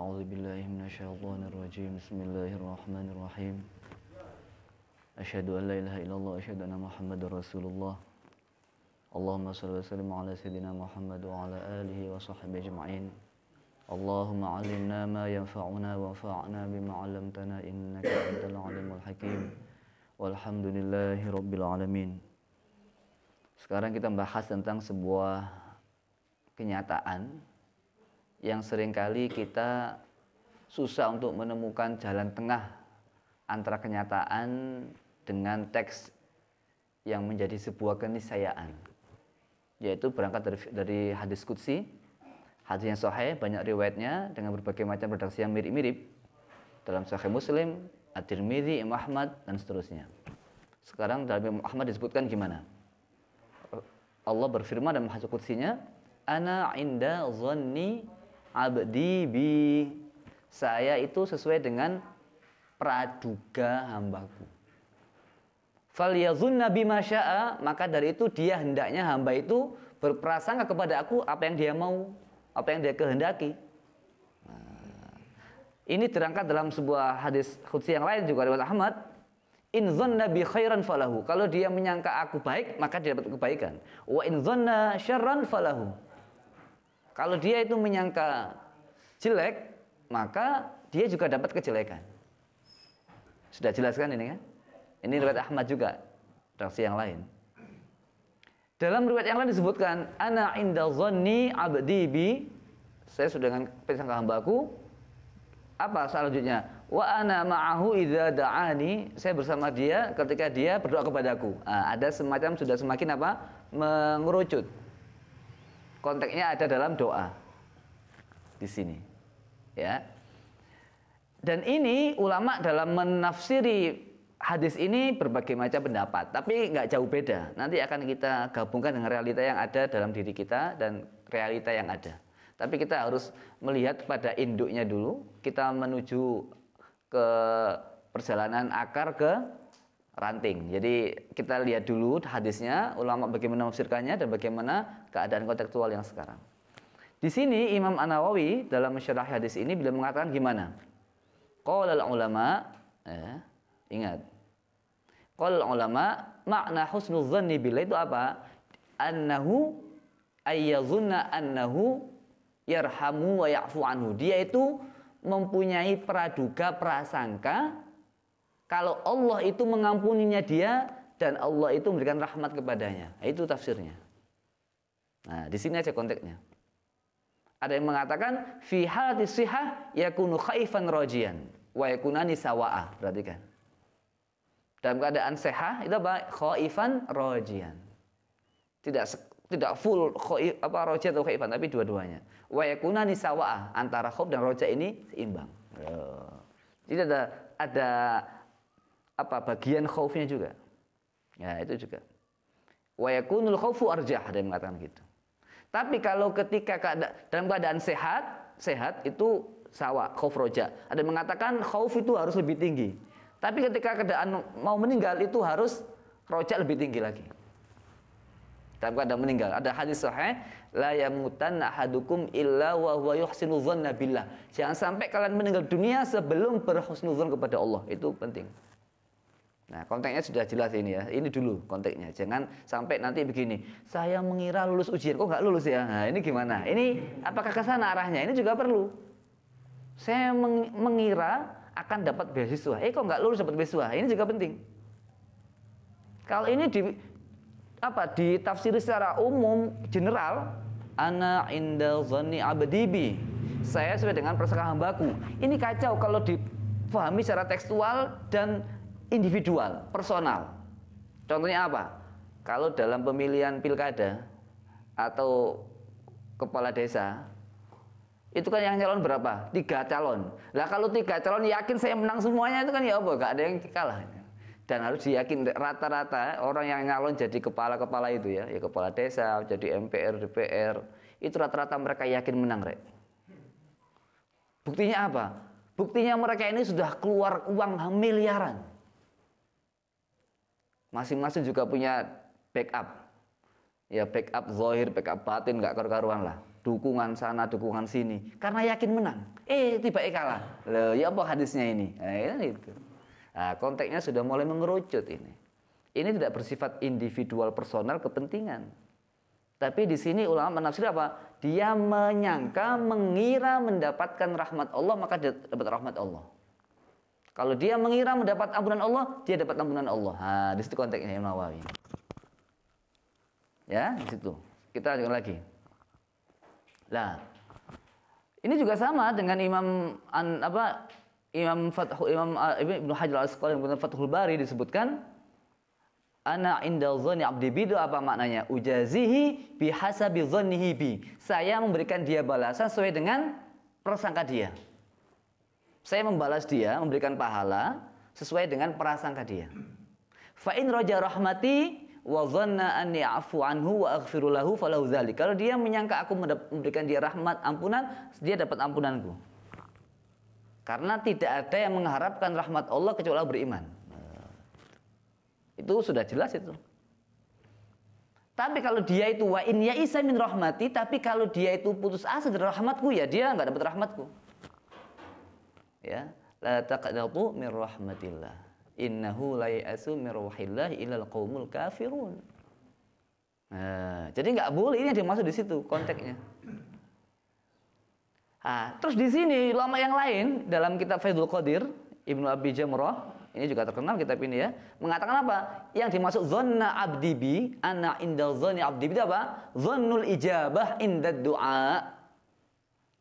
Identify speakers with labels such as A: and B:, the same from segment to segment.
A: A'udzu billahi minasyaitonir rajim. Bismillahirrahmanirrahim. Asyhadu an la ilaha illallah wa asyhadu anna Muhammadar Rasulullah. Allahumma shalli wa sallim ala sayyidina Muhammad wa ala alihi wa sahbihi ajma'in. Allahumma 'allimna ma yanfa'una wa anfa'na bima 'allamtana innaka antal 'alimul hakim. Walhamdulillahi rabbil alamin. Sekarang kita membahas tentang sebuah kenyataan yang seringkali kita susah untuk menemukan jalan tengah antara kenyataan dengan teks yang menjadi sebuah keniscayaan, yaitu berangkat dari hadis qudsi, hadis yang sahih, banyak riwayatnya dengan berbagai macam redaksi yang mirip-mirip dalam Sahih Muslim, At-Tirmidzi, Imam Ahmad, dan seterusnya. Sekarang dalam Imam Ahmad disebutkan gimana? Allah berfirman dalam hadis qudsinya, ana inda dhanni abdi bi, saya itu sesuai dengan praduga hambaku. Falyazunna bima syaa, maka dari itu dia hendaknya hamba itu berprasangka kepada aku apa yang dia mau, apa yang dia kehendaki. Ini terangkat dalam sebuah hadis qudsi yang lain juga riwayat Ahmad. In dhanna bi khairan falahu, kalau dia menyangka aku baik maka dia dapat kebaikan. Wa in dhanna syarran falahu, kalau dia itu menyangka jelek, maka dia juga dapat kejelekan. Sudah jelaskan ini kan? Ini riwayat Ahmad juga, redaksi yang lain. Dalam riwayat yang lain disebutkan, ana inda dhanni abdi bi, saya sudah dengan prasangka hambaku. Apa selanjutnya? Wa ana ma'ahu idza da'ani, saya bersama dia ketika dia berdoa kepadaku. Ada semacam sudah semakin apa? Mengerucut. Konteksnya ada dalam doa di sini, ya. Dan ini ulama dalam menafsiri hadis ini berbagai macam pendapat, tapi nggak jauh beda. Nanti akan kita gabungkan dengan realita yang ada dalam diri kita dan realita yang ada. Tapi kita harus melihat pada induknya dulu. Kita menuju ke perjalanan akar ke ranting. Jadi kita lihat dulu hadisnya, ulama bagaimana menafsirkannya dan bagaimana keadaan kontekstual yang sekarang. Di sini Imam An-Nawawi dalam mensyarah hadis ini beliau mengatakan gimana? Qala ulama, ingat. Qala ulama, makna husnul dzanni billah itu apa? Annahu ayyazunna annahu yarhamu wa ya'fu anhu. Dia itu mempunyai praduga prasangka kalau Allah itu mengampuninya dia dan Allah itu memberikan rahmat kepadanya. Itu tafsirnya. Nah, di sini aja konteksnya. Ada yang mengatakan fi halati sihah yakunu khaifan rajian wa yakunani sawaa. Perhatikan. Dalam keadaan sehat itu apa? Khaifan rajian. Tidak full khaif apa raja atau khaifan, tapi dua-duanya. Wa yakunani sawaa, antara khauf dan raja ini seimbang. Jadi ada apa bagian khaufnya juga. Ya, itu juga. Wa yakunul khaufu arjah, ada yang mengatakan gitu. Tapi kalau ketika dalam keadaan sehat itu sawa, khauf roja. Ada yang mengatakan khauf itu harus lebih tinggi. Tapi ketika keadaan mau meninggal itu harus roja lebih tinggi lagi. Dalam keadaan meninggal, ada hadis sahih, la yamutanna ahadukum illa wa huwa yuhsinu dzanna billah. Jangan sampai kalian meninggal dunia sebelum berhusnuzon kepada Allah. Itu penting. Nah, konteksnya sudah jelas ini ya. Ini dulu konteksnya. Jangan sampai nanti begini. Saya mengira lulus ujian, kok nggak lulus ya? Nah, ini gimana? Ini apakah ke sana arahnya? Ini juga perlu. Saya mengira akan dapat beasiswa. Kok nggak lulus dapat beasiswa? Ini juga penting. Kalau ini ditafsiri secara umum, general, ana inda dhanni abdi bi, saya sesuai dengan prasangka hambaku. Ini kacau kalau dipahami secara tekstual dan individual, personal. Contohnya apa? Kalau dalam pemilihan pilkada atau kepala desa, itu kan yang calon berapa? 3 calon. Lah kalau 3 calon yakin saya menang semuanya, itu kan ya apa? Gak ada yang kalah. Dan harus diyakin rata-rata orang yang nyalon jadi kepala-kepala itu ya kepala desa, jadi MPR, DPR, itu rata-rata mereka yakin menang, Rek. Buktinya apa? Buktinya mereka ini sudah keluar uang miliaran. Masing-masing juga punya backup. Ya backup zahir, backup batin, nggak karu-karuan lah. dukungan sana, dukungan sini, karena yakin menang. Tiba kalah. Loh, ya apa hadisnya ini? Nah, itu. Nah, konteksnya sudah mulai mengerucut ini. Ini tidak bersifat individual personal kepentingan. Tapi di sini ulama menafsir apa? Dia menyangka, mengira mendapatkan rahmat Allah, maka dia dapat rahmat Allah. Kalau dia mengira mendapat ampunan Allah, dia dapat ampunan Allah. Nah, di situ konteksnya Imam Nawawi. Ya, di situ. Kita lanjutkan lagi. Nah, ini juga sama dengan Imam Ibnu Hajar Al-Asqalani dalam Fathul Bari disebutkan ana inda dhanni 'abdi bi, apa maknanya? Ujazihi bihasabi dhannihi bi. Saya memberikan dia balasan sesuai dengan prasangka dia. Saya membalas dia, memberikan pahala sesuai dengan prasangka dia. Fa in raja rahmati wa dhanna anni a'fu anhu wa aghfiru lahu falahu dzalik. Kalau dia menyangka aku memberikan dia rahmat, ampunan, dia dapat ampunanku. Karena tidak ada yang mengharapkan rahmat Allah kecuali beriman. Itu sudah jelas itu. Tapi kalau dia itu wa in ya'isa min rahmati, tapi kalau dia itu putus asa dari rahmatku, ya dia enggak dapat rahmatku. Ya, la taqnatu min rahmatillah. Innahu la ya'asu min rahmatillah illal qaumul kafirun. Nah, jadi enggak boleh, ini yang dimaksud di situ konteksnya. Nah, terus di sini ulama yang lain dalam kitab Faidul Qadir, Ibnu Abi Jamrah, ini juga terkenal kitab ini ya, mengatakan apa? Yang dimaksud dhanna abdi bi, ana inda dhanni abdi bi itu apa? Dhannul ijabah inda du'a.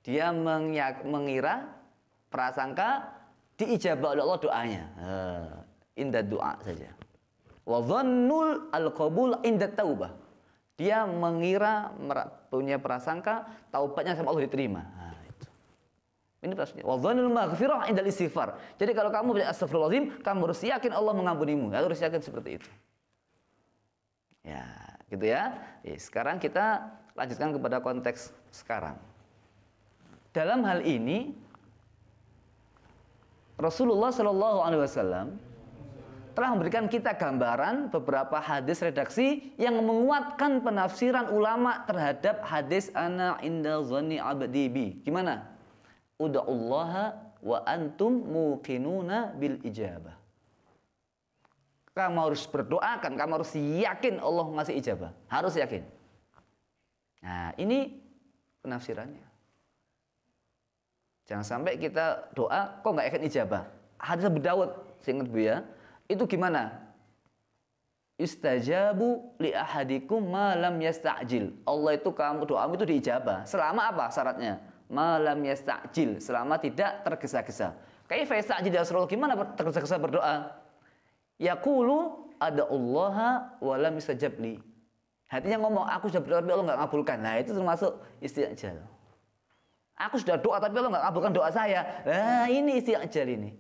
A: Dia mengira prasangka diijabah oleh Allah doanya. Inda du'a saja. Wa dhannul al-qabul inda taubah. Dia mengira punya prasangka taubatnya sama Allah diterima. Ini maksudnya. Wa dhannul maghfirah indal istighfar. Jadi kalau kamu punya astagfirullahaladzim, kamu harus yakin Allah mengampunimu. Harus yakin seperti itu. Ya, gitu ya. Sekarang kita lanjutkan kepada konteks sekarang. Dalam hal ini Rasulullah Shallallahu Alaihi Wasallam telah memberikan kita gambaran beberapa hadis redaksi yang menguatkan penafsiran ulama terhadap hadis ana inda dhanni abdi bi. Gimana? Ud'ullaha wa antum muqinuna bil ijabah. Kamu harus berdoa, kamu harus yakin Allah ngasih ijabah. Harus yakin. Nah, ini penafsirannya. Jangan sampai kita doa kok nggak yakin ijabah. Hadis Abu Dawud, seingat Bu ya, itu gimana? Istajabu li ahadikum ma lam yasta'jil. Allah itu kamu doamu itu diijabah. Selama apa syaratnya? Ma lam yasta'jil, selama tidak tergesa-gesa. Kaifa yasta'jil ya Rasulullah? Gimana tergesa-gesa berdoa? Yaqulu ada'ullaha wa lam yustajab li. Hatinya ngomong, aku sudah berdoa tapi Allah enggak ngabulkan. Nah, itu termasuk isti'jal. Aku sudah doa tapi Allah enggak ngabulkan doa saya. Nah, ini isti'jal ini.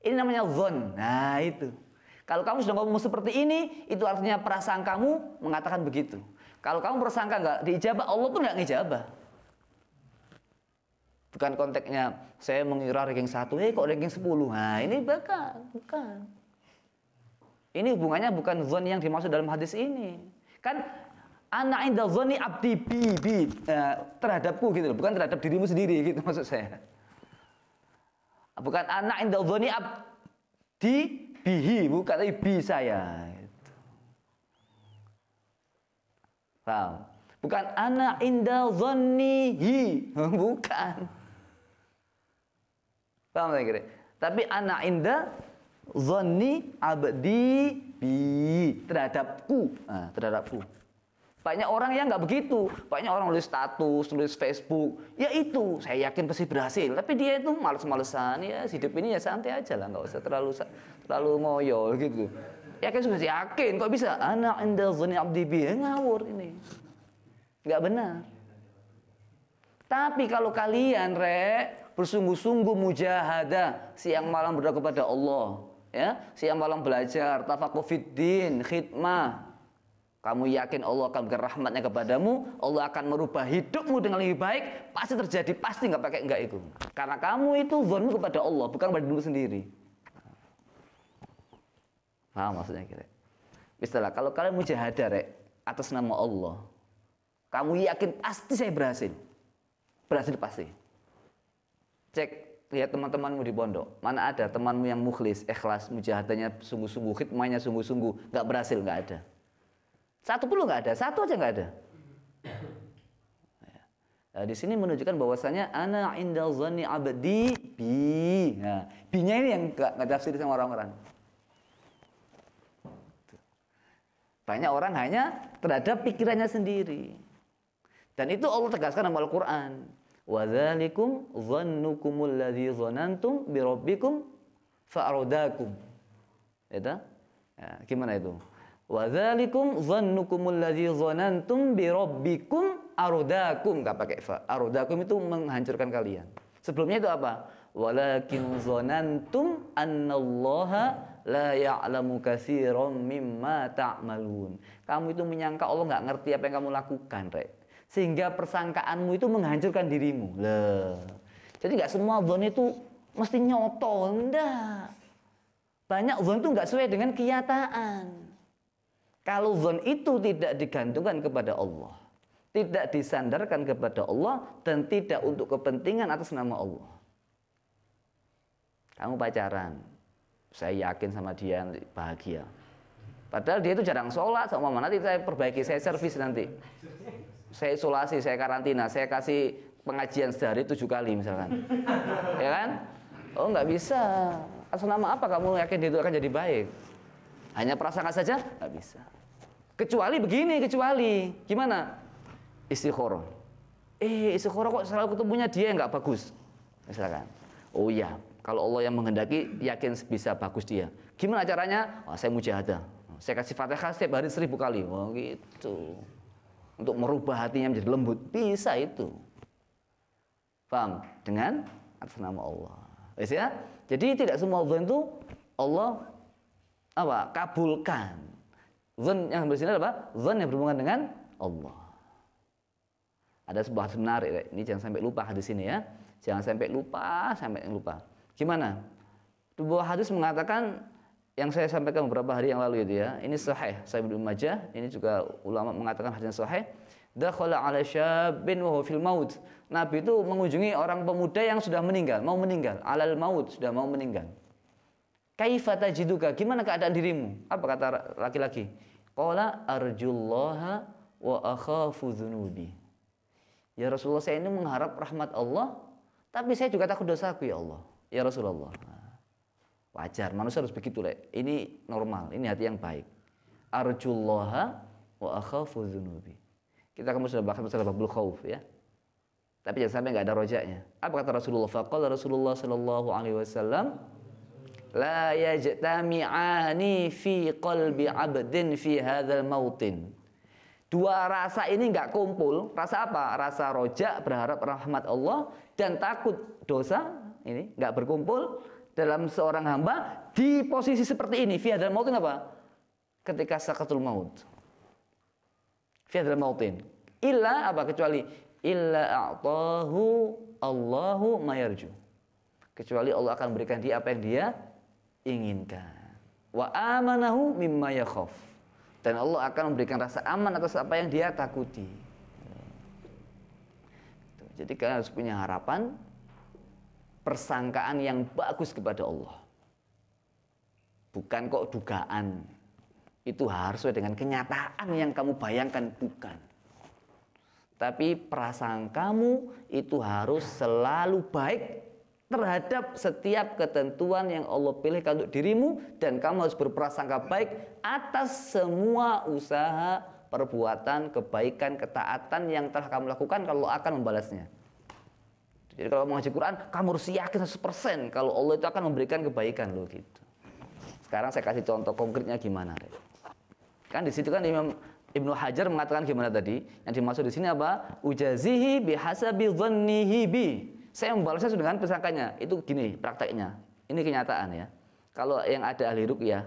A: Ini namanya dzon. Nah, itu. Kalau kamu sudah ngomong seperti ini, itu artinya prasangkamu mengatakan begitu. Kalau kamu prasangka enggak diijabah, Allah pun enggak ngijabah. Bukan konteksnya saya mengira ranking 1, kok ranking 10. Nah, ini bukan. Ini hubungannya bukan dzon yang dimaksud dalam hadis ini. Kan ana inda dzanni abdi bi terhadapku gitu loh, bukan terhadap dirimu sendiri gitu maksud saya. Bukan ana inda dzanni abdi bihi, bukan tapi bi saya gitu. Paham? Bukan ana inda dzannihi, bukan. Paham tak kira? Tapi ana inda dzanni abdi bi, terhadapku. Nah, terhadapku. Banyak orang yang nggak begitu. Banyak orang nulis status, nulis Facebook. Ya itu, saya yakin pasti berhasil. Tapi dia itu males-malesan. Ya hidup ini ya santai aja lah, nggak usah terlalu ngoyo gitu. Yakin sudah yakin, kok bisa? Ana inda dzanni abdi bi, ngawur ini. Nggak benar. Tapi kalau kalian bersungguh-sungguh mujahadah, siang malam berdoa kepada Allah, ya, siang malam belajar, tafaqquh fiddin, khidmah. Kamu yakin Allah akan memberikan rahmatnya kepadamu, Allah akan merubah hidupmu dengan lebih baik, pasti terjadi, pasti nggak pakai enggak itu. Karena kamu itu dzonmu kepada Allah, bukan pada dirimu sendiri. Paham maksudnya kira? Istilah kalau kalian mujahadah atas nama Allah, kamu yakin pasti saya berhasil. berhasil pasti. Cek, lihat teman-temanmu di pondok, mana ada temanmu yang mukhlis, ikhlas, mujahadahnya sungguh-sungguh, khidmahnya sungguh-sungguh, nggak berhasil, nggak ada. Satu pun nggak ada, satu aja nggak ada. Nah, di sini menunjukkan bahwasanya ana inda zanni abdi bi. Nah, bi-nya ini yang nggak tafsir sama orang-orang. Banyak orang hanya terhadap pikirannya sendiri. Dan itu Allah tegaskan dalam Al-Qur'an. Wa dzalikum dhannukumul ladzi dhanantum bi rabbikum fa'aradakum. Itu? Ya, gimana itu? Wa dzalikum dhannukumul ladzi dhanantum bi rabbikum aradakum, enggak pakai fa. Aradakum itu menghancurkan kalian. Sebelumnya itu apa? Walakin dhanantum annallaha la ya'lamu katsiran mimma ta'malun. Kamu itu menyangka Allah enggak ngerti apa yang kamu lakukan, Rek. Sehingga persangkaanmu itu menghancurkan dirimu. Lah. Jadi enggak semua dzon itu mesti nyoto, enggak. Banyak dzon itu enggak sesuai dengan kenyataan. Kalau dzon itu tidak digantungkan kepada Allah, tidak disandarkan kepada Allah, dan tidak untuk kepentingan atas nama Allah. Kamu pacaran, saya yakin sama dia bahagia. Padahal dia itu jarang sholat, sama mama nanti saya perbaiki, saya servis nanti. Saya isolasi, saya karantina, saya kasih pengajian sehari 7 kali misalkan. Ya kan? Oh nggak bisa. Atas nama apa kamu yakin dia itu akan jadi baik? Hanya prasangka saja? Nggak bisa. Kecuali begini, gimana? Istikharah. Istikharah kok selalu ketemunya dia yang nggak bagus. Misalkan. Oh iya, kalau Allah yang menghendaki, yakin bisa bagus dia. Gimana caranya? Saya mujahadah. Saya kasih Fatihah setiap hari 1000 kali. Oh gitu. Untuk merubah hatinya menjadi lembut. Bisa itu. Paham? Dengan atas nama Allah. Ya? Jadi tidak semua dzan itu Allah kabulkan. Dzan yang bersini apa? Dzan yang berhubungan dengan Allah. Ada sebuah hadis menarik, ini jangan sampai lupa hadis ini ya. Jangan sampai lupa. Gimana? Sebuah hadis mengatakan yang saya sampaikan beberapa hari yang lalu itu ya. Ini sahih, Sahih Ibnu Majah. Ini juga ulama mengatakan hadisnya sahih. Dakhala 'ala syabin wa huwa fil maut. Nabi itu mengunjungi orang pemuda yang sudah meninggal, mau meninggal, alal maut, sudah mau meninggal. Kaifa tajiduka? Gimana keadaan dirimu? Apa kata laki-laki? Qala arjullaha wa akhafu dzunubi. Ya Rasulullah, saya ini mengharap rahmat Allah, tapi saya juga takut dosaku ya Allah. Ya Rasulullah. Wajar, manusia harus begitu, Lek. Ini normal, ini hati yang baik. Arjullaha wa akhafu dzunubi. Kita kamu sudah bahas masalah babul khauf ya. Tapi jangan sampai enggak ada rojaknya. Apa kata Rasulullah? Faqala Rasulullah sallallahu alaihi wasallam, la yajtami'ani fi qalbi 'abdin fi hadzal mautin. Dua rasa ini enggak kumpul. Rasa apa? Rasa rojak, berharap rahmat Allah, dan takut dosa, ini enggak berkumpul dalam seorang hamba di posisi seperti ini. Fi hadzal mautin apa? Ketika sakatul maut. Fi hadzal mautin. Illa apa? Kecuali illa a'tahu Allahu mayarju. Kecuali Allah akan berikan dia apa yang dia inginkan. Wa amanahu mimma yakhaf. Dan Allah akan memberikan rasa aman atas apa yang dia takuti. Jadi kalian harus punya harapan, persangkaan yang bagus kepada Allah. Bukan kok dugaan. Itu harus sesuai dengan kenyataan yang kamu bayangkan, bukan. Tapi prasangkamu itu harus selalu baik terhadap setiap ketentuan yang Allah pilihkan untuk dirimu, dan kamu harus berprasangka baik atas semua usaha, perbuatan, kebaikan, ketaatan yang telah kamu lakukan kalau Allah akan membalasnya. Jadi kalau mengaji Quran, kamu harus yakin 100% kalau Allah itu akan memberikan kebaikan loh gitu. Sekarang saya kasih contoh konkretnya gimana. Kan di situ kan Imam Ibnu Hajar mengatakan gimana tadi? Yang dimaksud di sini apa? Ujazihi bihasabi dhannihi bi. Saya membalasnya dengan persangkanya. Itu gini prakteknya. Ini kenyataan ya. Kalau yang ada ahli ruqyah,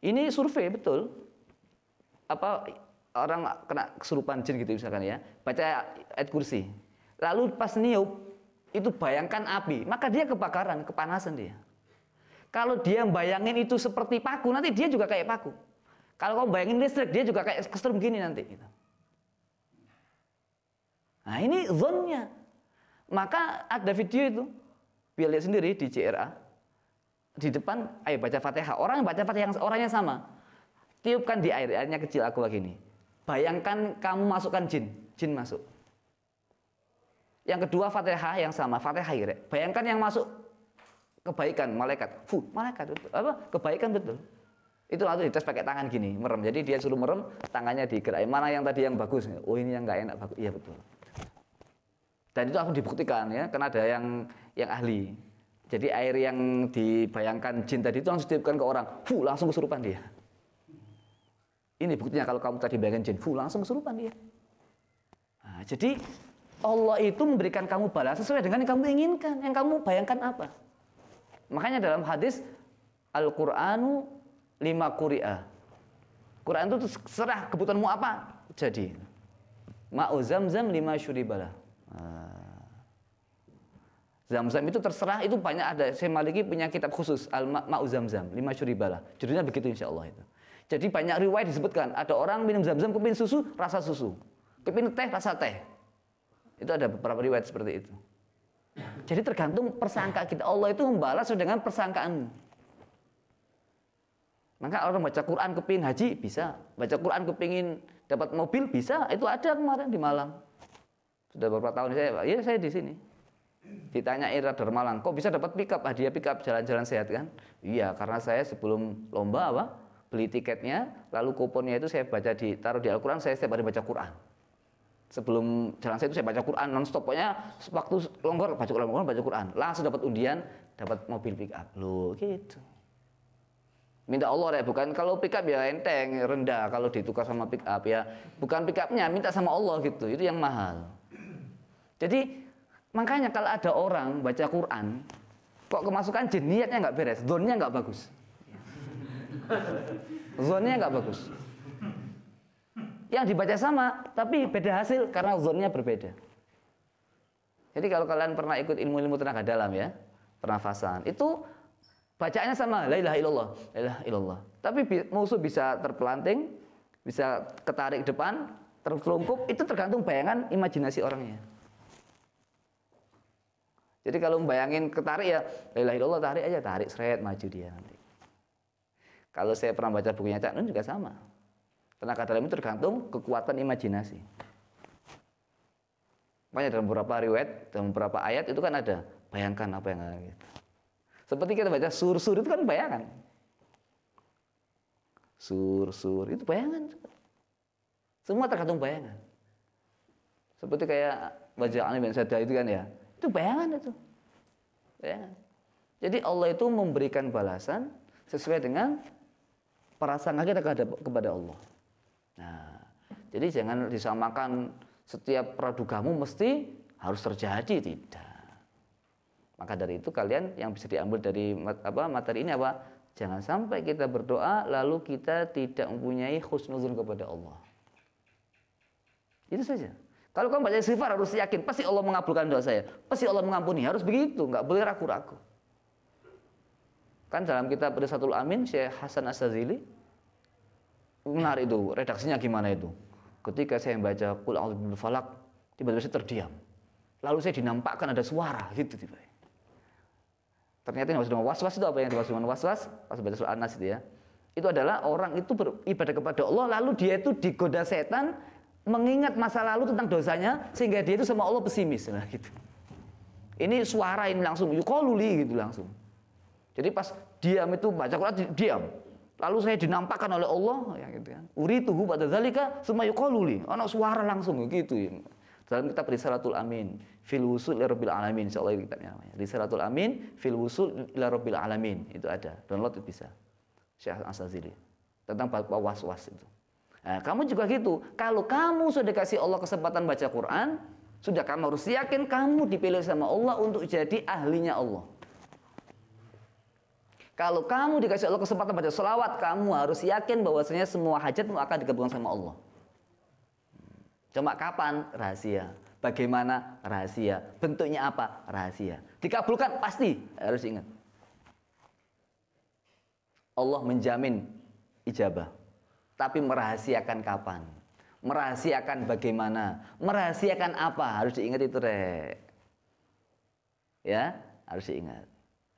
A: ini survei betul. Apa orang kena kesurupan jin gitu misalkan ya, baca ayat kursi. Lalu pas niup itu bayangkan api, maka dia kebakaran, kepanasan dia. Kalau dia bayangin itu seperti paku, nanti dia juga kayak paku. Kalau kamu bayangin listrik, dia juga kayak kesetrum gini nanti. Gitu. Nah ini zonnya. Maka ada video itu, biar lihat sendiri di JRA. Di depan, ayo baca Fatihah. Orang yang baca Fatihah orangnya sama. Tiupkan di air, airnya kecil aku begini. Bayangkan kamu masukkan jin, jin masuk. Yang kedua Fatihah yang sama, Fatihah ya. Bayangkan yang masuk kebaikan, malaikat. Malaikat betul. Apa? Kebaikan betul. Itu lalu dites pakai tangan gini, merem. Jadi dia suruh merem, tangannya digerakkan. Mana yang tadi yang bagus? Oh ini yang nggak enak bagus. Iya betul. Dan itu aku dibuktikan ya, karena ada yang ahli. Jadi air yang dibayangkan jin tadi itu langsung ditiupkan ke orang, langsung kesurupan dia. Ini buktinya kalau kamu tadi bayangkan jin, langsung kesurupan dia. Nah, jadi Allah itu memberikan kamu balas sesuai dengan yang kamu inginkan, yang kamu bayangkan apa. Makanya dalam hadis Al-Qur'anu 5 quri'ah. Quran itu serah kebutuhanmu apa, jadi. Ma'u zamzam 5 syuribalah. Zam-zam itu terserah, itu banyak ada. Saya Maliki punya kitab khusus Al-Ma'u Zamzam 5 syuribalah. Judulnya begitu insyaallah itu. Jadi banyak riwayat disebutkan, ada orang minum zam-zam kepin susu, rasa susu. Kepin teh, rasa teh. Itu ada beberapa riwayat seperti itu. Jadi tergantung persangka kita. Allah itu membalas dengan persangkaanmu. Maka orang baca Quran kepingin haji, bisa. Baca Quran kepingin dapat mobil, bisa. Itu ada kemarin di Malang. Sudah beberapa tahun saya di sini. Ditanyain radar Malang, kok bisa dapat pickup, hadiah pickup jalan-jalan sehat kan? Iya, karena saya sebelum lomba beli tiketnya, lalu kuponnya itu saya baca taruh di Al-Quran, saya setiap hari baca Quran. Sebelum jalan saya itu saya baca Quran non-stop, pokoknya waktu longgar baca Quran, langsung dapat undian, dapat mobil pick up. Loh, gitu. Minta Allah ya, bukan kalau pick up ya enteng, rendah kalau ditukar sama pick up ya. Bukan pick up-nya, minta sama Allah gitu. Itu yang mahal. Jadi makanya kalau ada orang baca Quran kok kemasukan jin, niatnya nggak beres, zonnya nggak bagus. Zonnya nggak bagus. Yang dibaca sama, tapi beda hasil karena zonnya berbeda. Jadi kalau kalian pernah ikut ilmu-ilmu tenaga dalam ya, pernafasan, itu bacaannya sama, la ilaha illallah, la ilaha illallah. Tapi musuh bisa terpelanting, bisa ketarik depan, terkelungkup, itu tergantung bayangan imajinasi orangnya. Jadi kalau membayangin ketarik ya, la ilaha illallah, tarik aja, tarik seret maju dia nanti. Kalau saya pernah baca bukunya Cak Nun juga sama. Tenaga dalam itu tergantung kekuatan imajinasi. Makanya dalam beberapa riwayat, dalam beberapa ayat itu kan ada bayangkan apa yang ada gitu. Seperti kita baca sur-sur itu kan bayangan. Sur-sur itu bayangan. Semua tergantung bayangan. Seperti kayak baca Alim bin Sada itu kan ya. Itu bayangan itu. Bayangan. Jadi Allah itu memberikan balasan sesuai dengan prasangka kita kepada Allah. Nah, jadi jangan disamakan setiap pradugamu mesti harus terjadi, tidak. Maka dari itu kalian yang bisa diambil dari materi ini apa? Jangan sampai kita berdoa lalu kita tidak mempunyai husnuzon kepada Allah. Itu saja. Kalau kamu baca istighfar harus yakin pasti Allah mengabulkan doa saya, pasti Allah mengampuni, harus begitu, nggak boleh ragu-ragu. Kan dalam kitab Risatul Amin Syekh Hasan As-Sazili menarik itu, redaksinya gimana itu? Ketika saya membaca Qul a'udzu birabbil falaq, tiba-tiba saya terdiam. Lalu saya dinampakkan ada suara gitu tiba. Ternyata yang dimaksud was-was itu apa yang dimaksud dengan was-was? Pas baca surah An-Nas itu ya. Itu adalah orang itu beribadah kepada Allah lalu dia itu digoda setan mengingat masa lalu tentang dosanya sehingga dia itu sama Allah pesimis nah gitu. Ini suara ini langsung yuqaluli gitu langsung. Jadi pas diam itu baca Quran diam. Lalu saya dinampakkan oleh Allah ya gitu kan. Urituhu ba'da dzalika tsumma yuqaluli. Ana suara langsung gitu ya. Dalam kitab Risalatul Amin fil wusul ila rabbil alamin, insyaallah itu kitabnya namanya. Risalatul Amin fil wusul ila rabbil alamin. Itu ada. Download itu bisa. Syekh As-Sazili tentang bab was-was itu. Nah, kamu juga gitu. Kalau kamu sudah kasih Allah kesempatan baca Quran, sudah kamu harus yakin kamu dipilih sama Allah untuk jadi ahlinya Allah. Kalau kamu dikasih Allah kesempatan baca selawat, kamu harus yakin bahwasanya semua hajatmu akan dikabulkan sama Allah. Cuma kapan? Rahasia. Bagaimana? Rahasia. Bentuknya apa? Rahasia. Dikabulkan? Pasti. Harus ingat. Allah menjamin ijabah. Tapi merahasiakan kapan? Merahasiakan bagaimana? Merahasiakan apa? Harus diingat itu, Rek. Ya, harus diingat.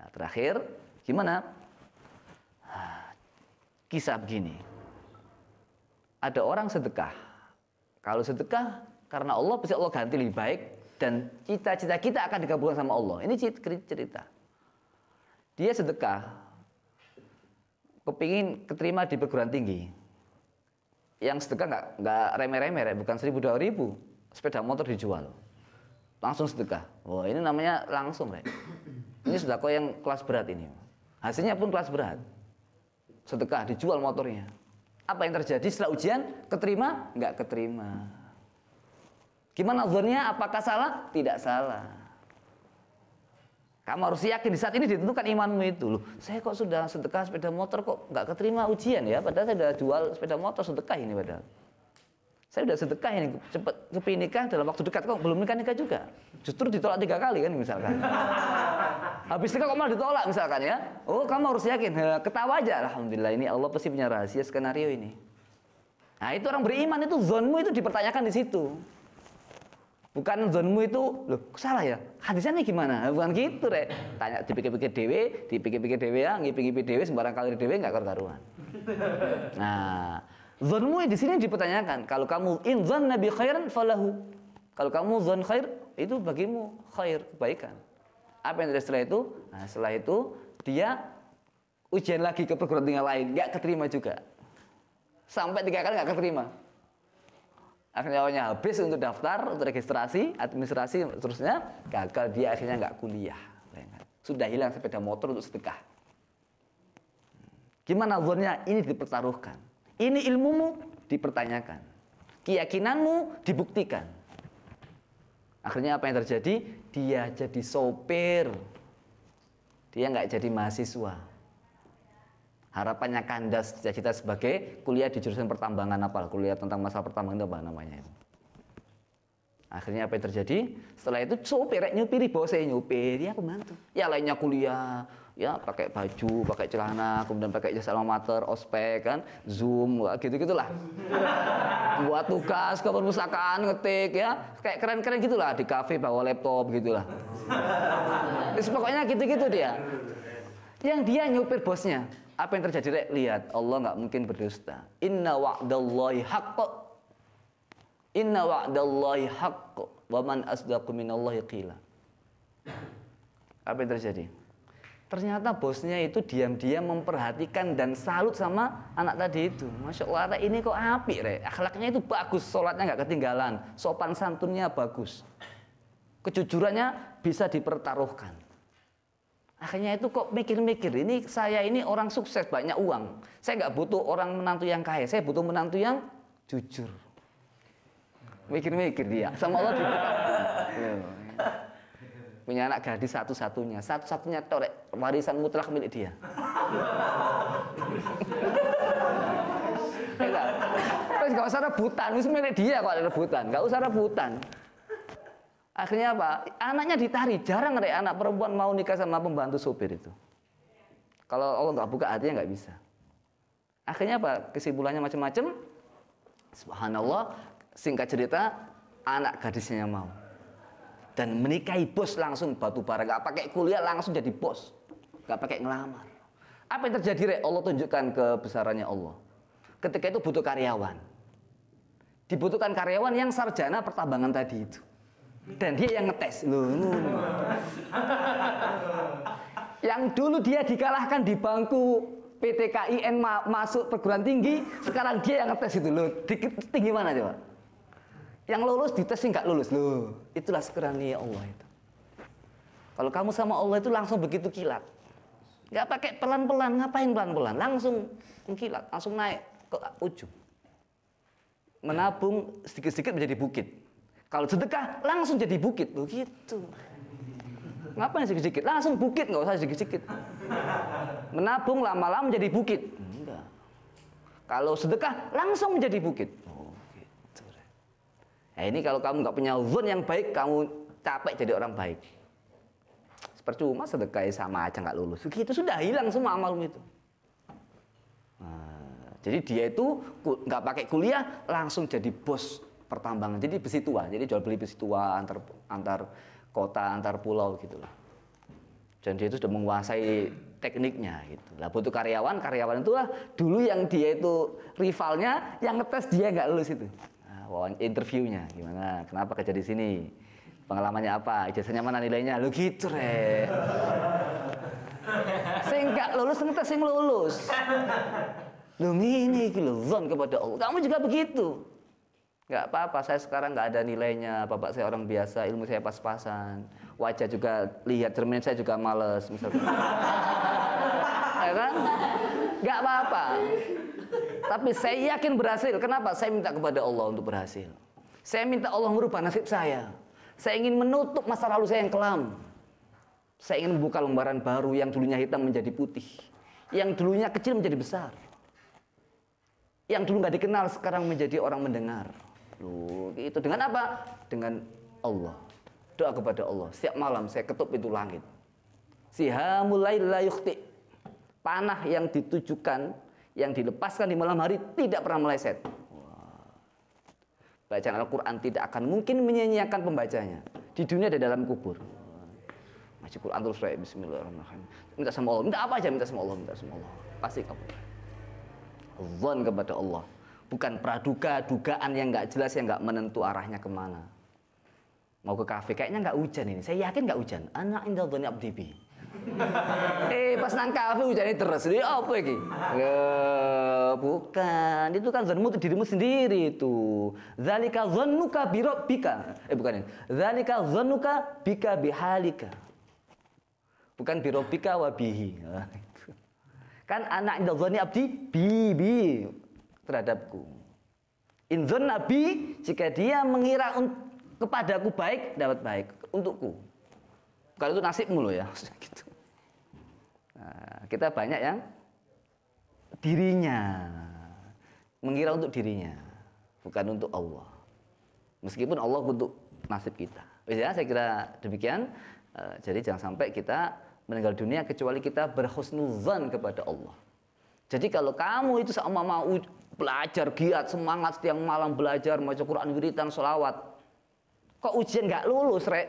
A: Nah, terakhir, gimana? Kisah begini. Ada orang sedekah. Kalau sedekah karena Allah, pasti Allah ganti lebih baik dan cita-cita kita akan digabungkan sama Allah. Ini cerita. Dia sedekah, kepingin keterima di perguruan tinggi. Yang sedekah nggak remeh-remeh, bukan 1.000-2.000, sepeda motor dijual, langsung sedekah. Wah, ini namanya langsung, Rek. Ini sedekah yang kelas berat ini. Hasilnya pun kelas berat. Sedekah dijual motornya. Apa yang terjadi setelah ujian? Keterima? Nggak keterima. Gimana zonnya? Apakah salah? Tidak salah. Kamu harus yakin di saat ini ditentukan imanmu itu. Loh, saya kok sudah sedekah sepeda motor kok nggak keterima ujian ya? Padahal saya sudah jual sepeda motor, sedekah ini padahal. Saya sudah sedekah ini, cepat kepingin nikah dalam waktu dekat kok belum nikah juga. Justru ditolak 3 kali kan misalkan. Habis nikah kok malah ditolak misalkan ya. Oh, kamu harus yakin. Ketawa aja, alhamdulillah ini Allah pasti punya rahasia skenario ini. Nah, itu orang beriman itu zonmu itu dipertanyakan di situ. Bukan zonmu itu, loh salah ya? Hadisnya ini gimana? Bukan gitu, Rek. Tanya dipikir-pikir dewe ya, ngipik-ngipik dewe sembarang kali dewe enggak karu-karuan. Nah, zonmu di sini dipertanyakan. Kalau kamu in dzanna bi khairan falahu. Kalau kamu zon khair, itu bagimu khair, kebaikan. Apa yang terjadi setelah itu? Nah, setelah itu dia ujian lagi ke perguruan tinggi lain, enggak keterima juga. Sampai 3 kali enggak keterima. Akhirnya awalnya habis untuk daftar, untuk registrasi, administrasi, terusnya gagal, dia akhirnya nggak kuliah. Sudah hilang sepeda motor untuk sedekah. Gimana zonnya? Ini dipertaruhkan. Ini ilmumu dipertanyakan. Keyakinanmu dibuktikan. Akhirnya apa yang terjadi? Dia jadi sopir. Dia nggak jadi mahasiswa. Harapannya kandas cita-cita sebagai kuliah di jurusan pertambangan apa, kuliah tentang masalah pertambangan itu apa namanya itu. Akhirnya apa yang terjadi? Setelah itu sopir nyupiri, bosnya nyupir, dia pembantu. Ya lainnya kuliah, ya pakai baju, pakai celana, kemudian pakai jasa alma mater, ospek kan, Zoom, gitu-gitulah. Buat tugas ke perpustakaan, ngetik ya, kayak keren-keren gitulah, di kafe bawa laptop gitulah. Terus pokoknya gitu-gitu dia. Yang dia nyupir bosnya. Apa yang terjadi, Rek? Lihat, Allah nggak mungkin berdusta. Inna wa'dallahi haqq. Inna wa'dallahi haqq. Wa man asdaqu minallahi qila. Apa yang terjadi? Ternyata bosnya itu diam-diam memperhatikan dan salut sama anak tadi itu. Masya Allah, ini kok apik, Rek. Akhlaknya itu bagus, sholatnya nggak ketinggalan, sopan santunnya bagus, kejujurannya bisa dipertaruhkan. Akhirnya itu kok mikir-mikir, ini saya ini orang sukses, banyak uang. Saya nggak butuh orang menantu yang kaya, saya butuh menantu yang jujur. Mikir-mikir dia, sama Allah dibuka. Punya anak gadis satu-satunya torek, warisan mutlak milik dia. Terus nggak usah rebutan, itu milik dia kok ada rebutan, nggak usah rebutan. Akhirnya apa? Anaknya ditarik. Jarang Rek anak perempuan mau nikah sama pembantu sopir itu. Kalau Allah nggak buka hatinya nggak bisa. Akhirnya apa? Kesimpulannya macam-macam. Subhanallah. Singkat cerita, anak gadisnya mau dan menikahi bos langsung batu bara. Nggak pakai kuliah, langsung jadi bos. Nggak pakai ngelamar. Apa yang terjadi, Rek? Allah tunjukkan kebesarannya Allah. Ketika itu butuh karyawan. Dibutuhkan karyawan yang sarjana pertambangan tadi itu. Dan dia yang ngetes loh. Yang dulu dia dikalahkan di bangku PTKIN masuk perguruan tinggi, sekarang dia yang ngetes itu loh. Tinggi mana coba? Yang lulus dites nggak lulus loh. Itulah karunia Allah itu. Kalau kamu sama Allah itu langsung begitu kilat. Nggak pakai pelan-pelan, ngapain pelan-pelan? Langsung kilat, langsung naik ke ujung. Menabung sedikit-sedikit menjadi bukit. Kalau sedekah langsung jadi bukit, begitu. Ngapain sedikit-sedikit? Langsung bukit, nggak usah sedikit-sedikit. Menabung lama-lama menjadi bukit. Enggak. Kalau sedekah langsung menjadi bukit. Oh, gitu. Nah, ini kalau kamu nggak punya zon yang baik, kamu capek jadi orang baik. Percuma sedekah sama aja nggak lulus. Begitu sudah hilang semua amalmu itu. Nah, Jadi dia itu nggak pakai kuliah langsung jadi bos pertambangan. Jadi besi tua. Jadi jual beli besi tua antar kota, antar pulau gitu loh. Dan dia itu sudah menguasai tekniknya gitu. Lah butuh karyawan itulah dulu yang dia itu rivalnya yang ngetes dia nggak lulus itu. Nah, interviewnya gimana? Kenapa kerja di sini? Pengalamannya apa? Ijazahnya mana, nilainya? Lu gitu, Re. Saya nggak lulus, ngetes yang lulus. Lu ini gitu, zon kepada Allah. Kamu juga begitu. Nggak apa-apa, saya sekarang nggak ada nilainya. Bapak saya orang biasa, ilmu saya pas-pasan. Wajah juga, lihat cermin saya juga males, misalnya. Ya kan? Nggak apa-apa. Tapi saya yakin berhasil. Kenapa? Saya minta kepada Allah untuk berhasil. Saya minta Allah merubah nasib saya. Saya ingin menutup masa lalu saya yang kelam. Saya ingin membuka lembaran baru yang dulunya hitam menjadi putih. Yang dulunya kecil menjadi besar. Yang dulu nggak dikenal sekarang menjadi orang mendengar. Loh, itu dengan apa? Dengan Allah. Doa kepada Allah. Setiap malam saya ketuk pintu langit. Sihamul lail la yukhti. Panah yang ditujukan, yang dilepaskan di malam hari tidak pernah meleset. Bacaan Al-Quran tidak akan mungkin menyanyiakan pembacanya. Di dunia dan dalam kubur. Baca Quran terus kayak bismillahirrahmanirrahim. Minta sama Allah, minta apa aja minta sama Allah, minta sama Allah. Pasti kamu. Zon kepada Allah. Bukan praduga, dugaan yang nggak jelas, yang nggak menentu arahnya kemana. Mau ke kafe, kayaknya nggak hujan ini. Saya yakin nggak hujan. Ana indal dhani abdi bi. Pas nang kafe hujannya terus. Ini apa iki? Bukan. Itu kan zanmu dirimu sendiri itu. Zalika zannuka bi rabbika. Bukan ini. Zalika zannuka bika bihalika. Bukan bi rabbika wa bihi. Kan anak indal dhani abdi bi terhadapku. In dzanna bi, jika dia mengira kepadaku baik, dapat baik untukku. Kalau itu nasibmu loh ya. Gitu. Nah, kita banyak yang dirinya mengira untuk dirinya, bukan untuk Allah. Meskipun Allah untuk nasib kita. Ya, saya kira demikian. Jadi jangan sampai kita meninggal dunia kecuali kita berhusnuzan kepada Allah. Jadi kalau kamu itu sama mau belajar giat semangat setiap malam belajar baca Quran, wiridan, sholawat, kok ujian nggak lulus, Rek?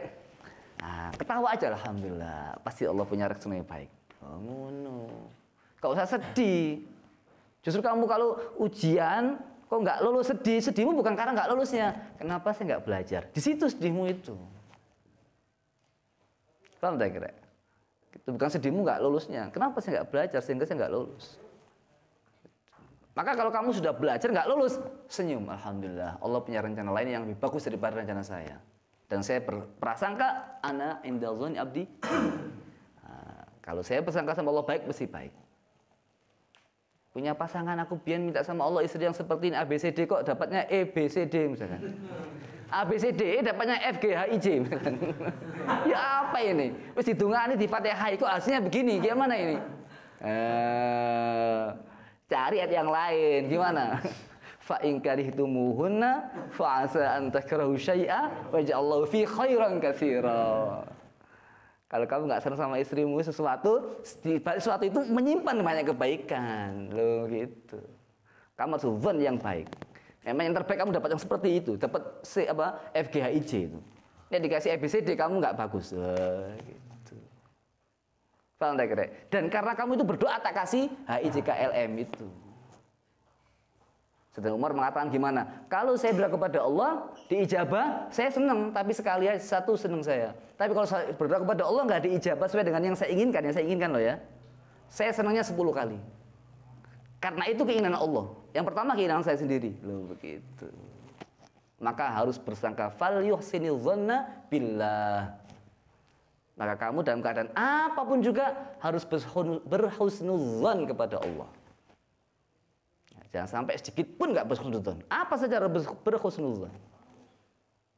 A: Nah, ketawa aja, alhamdulillah. Pasti Allah punya rencana yang baik. Oh, ngono. Gak usah sedih. Justru kamu kalau ujian kok nggak lulus sedih. Sedihmu bukan karena nggak lulusnya. Kenapa saya nggak belajar? Di situ sedihmu itu. Paham tak kira? Itu bukan sedihmu nggak lulusnya. Kenapa saya nggak belajar sehingga saya nggak lulus? Maka kalau kamu sudah belajar nggak lulus, senyum. Alhamdulillah. Allah punya rencana lain yang lebih bagus daripada rencana saya. Dan saya berprasangka ana indal dzanni abdi. Nah, kalau saya bersangka sama Allah baik, mesti baik. Punya pasangan aku biar minta sama Allah istri yang seperti ini ABCD kok dapatnya EBCD misalkan. ABCD dapatnya FGHIJ misalkan. Ya apa ini? Wis didungani di Fatihah kok hasilnya begini. Gimana ini? Cari ayat yang lain. Gimana? Fa in karihtumuhunna fa asa an takrahu syai'a wa ja'allahu fi khairan katsira. Kalau kamu nggak senang sama istrimu sesuatu, di balik sesuatu itu menyimpan banyak kebaikan, loh gitu. Kamu harus zon yang baik. Memang yang terbaik kamu dapat yang seperti itu, dapat FGHIJ itu. Ya dikasih ABCD kamu nggak bagus, gitu. Paham tak kira? Dan karena kamu itu berdoa tak kasih HIJKLM itu. Sayyidina Umar mengatakan gimana? Kalau saya bilang kepada Allah diijabah, saya senang, tapi sekali aja satu senang saya. Tapi kalau saya berdoa kepada Allah nggak diijabah sesuai dengan yang saya inginkan loh ya. Saya senangnya 10 kali. Karena itu keinginan Allah. Yang pertama keinginan saya sendiri, loh begitu. Maka harus bersangka fal yuhsinil dzanna billah. Maka kamu dalam keadaan apapun juga harus berhusnuzan kepada Allah. Jangan sampai sedikit pun nggak berhusnuzan. Apa saja harus berhusnuzan.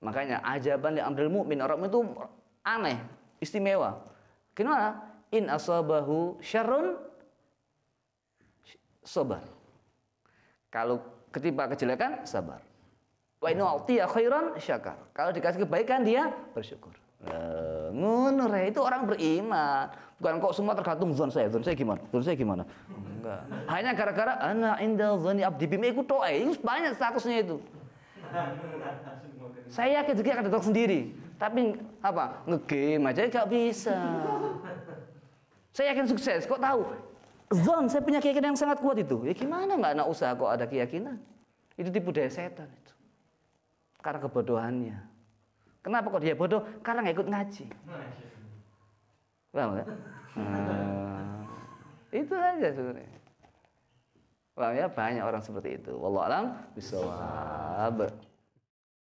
A: Makanya ajaban li amril mu'min, orang itu aneh, istimewa. Kenapa? In asabahu syarrun sabar. Kalau ketimpa kejelekan sabar. Wa in u'tiya khairan syakar. Kalau dikasih kebaikan dia bersyukur. Ngono itu orang beriman. Bukan kok semua tergantung zon saya gimana? Zon saya gimana? Enggak. Hanya gara-gara ana inda dzanni abdi bima ikut doa. Itu banyak statusnya itu. Saya yakin juga akan datang sendiri. Tapi apa? Ngegame aja nggak bisa. Saya yakin sukses. Kok tahu? Zon, saya punya keyakinan yang sangat kuat itu. Ya gimana nggak anak usaha kok ada keyakinan? Itu tipu daya setan itu. Karena kebodohannya. Kenapa kok dia bodoh? Karena nggak ikut ngaji. Paham nggak? Itu aja sebenarnya. Paham ya? Banyak orang seperti itu. Wallahu a'lam bishawab.